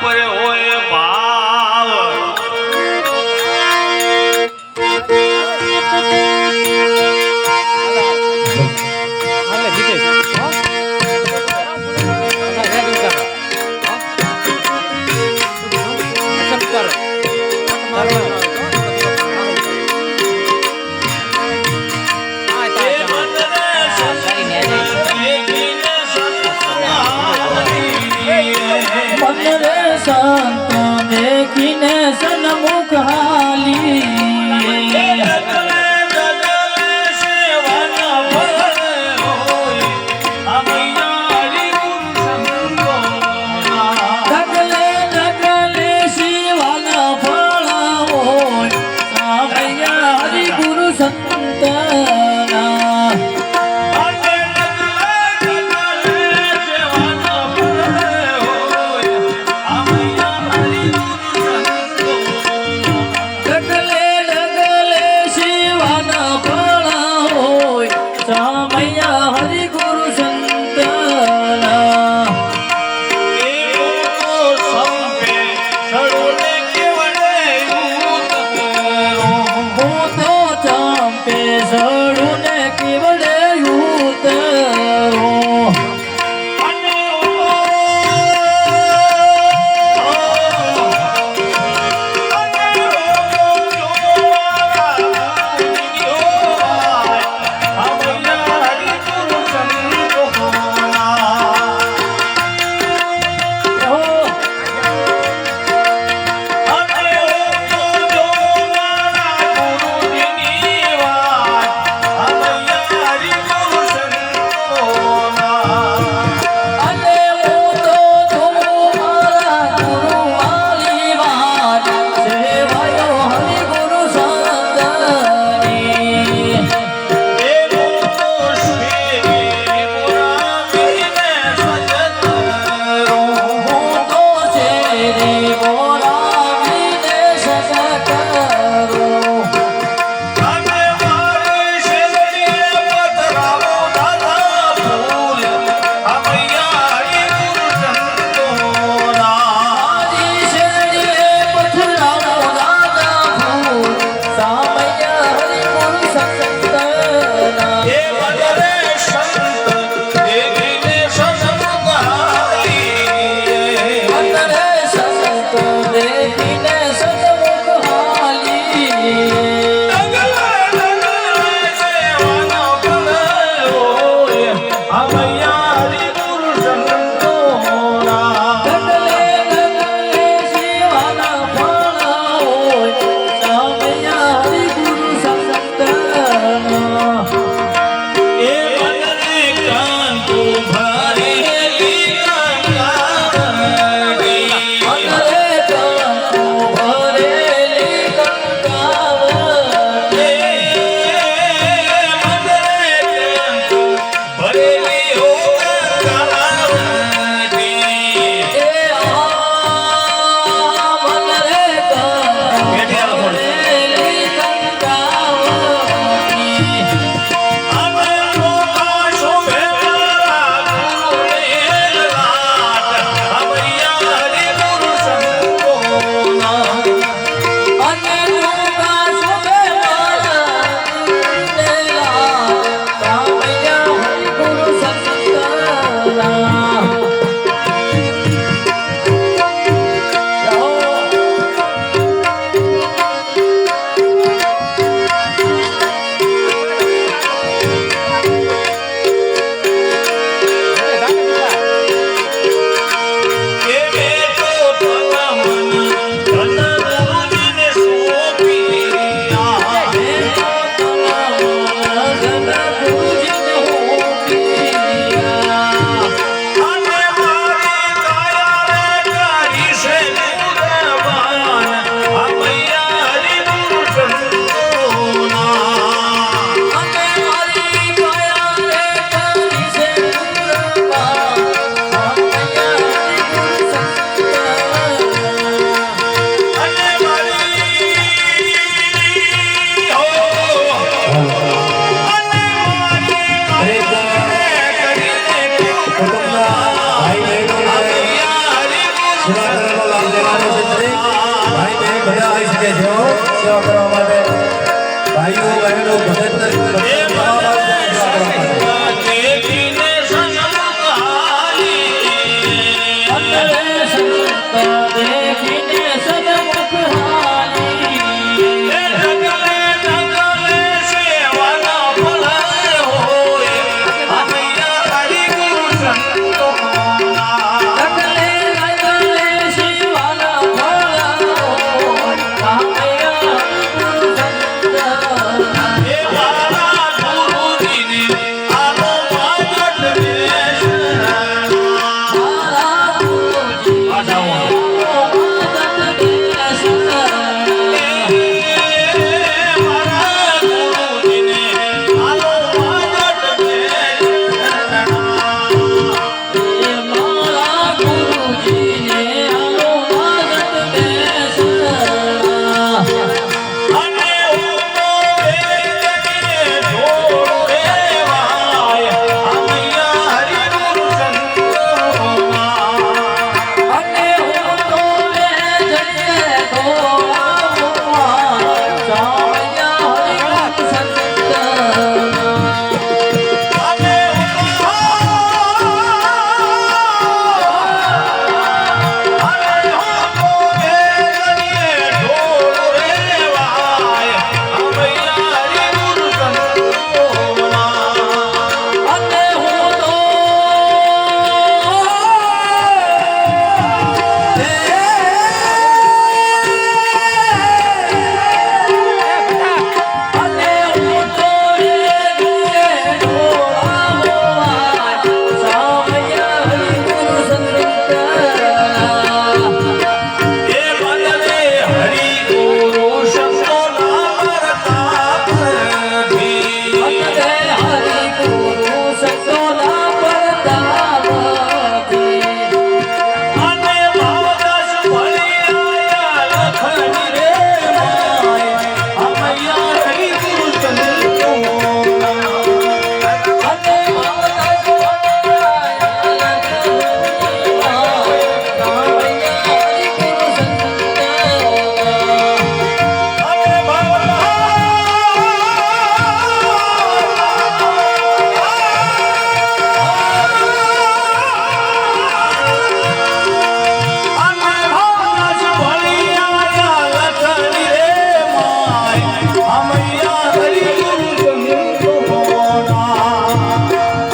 ઉપર હોય ભાવ સંતો દેખીને સન્મુખ હાલી દેવાનો છે દરેક ભાઈ બહેન બધા આવી શકે છે હો, સેવા કરવા માટે ભાઈઓ બહેનો ભગત તરીકે સેવા કરવા માટે દેખીને સન્મુખ હાલી અંતરે સંત દેખીને સન્મુખ હાલી જગલે જગલે સેવાના ફળ હોય હમૈયા હરિ ગુરુ સંતોના લગલે લગલે શિવાના ભોળા આમયા સંત એ મારા ગુરુજીને આલો માગટ બેસણા મારા ગુરુજી માગટ બેસણા મારા ગુરુજીને આલો માગટ બેસણા એ મારા ગુરુજીને આલો માગટ બેસણા અને ઉમો વેદને ઢોળ રેવાય હમૈયા હરિ ગુરુ સંતોના અને હું તો એ જઈએ ગોળા સામયા હરિ સંત અને અને હું તો અને હું તો એ જઈએ ગોળા સામયા હરિ ગુરુ સંત હરે ગુરુ સંતોના પરતાપથી અને માતા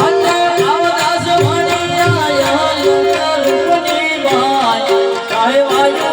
અને આવદાસ વણિયા રૂપની બાઈ કાય વાયુ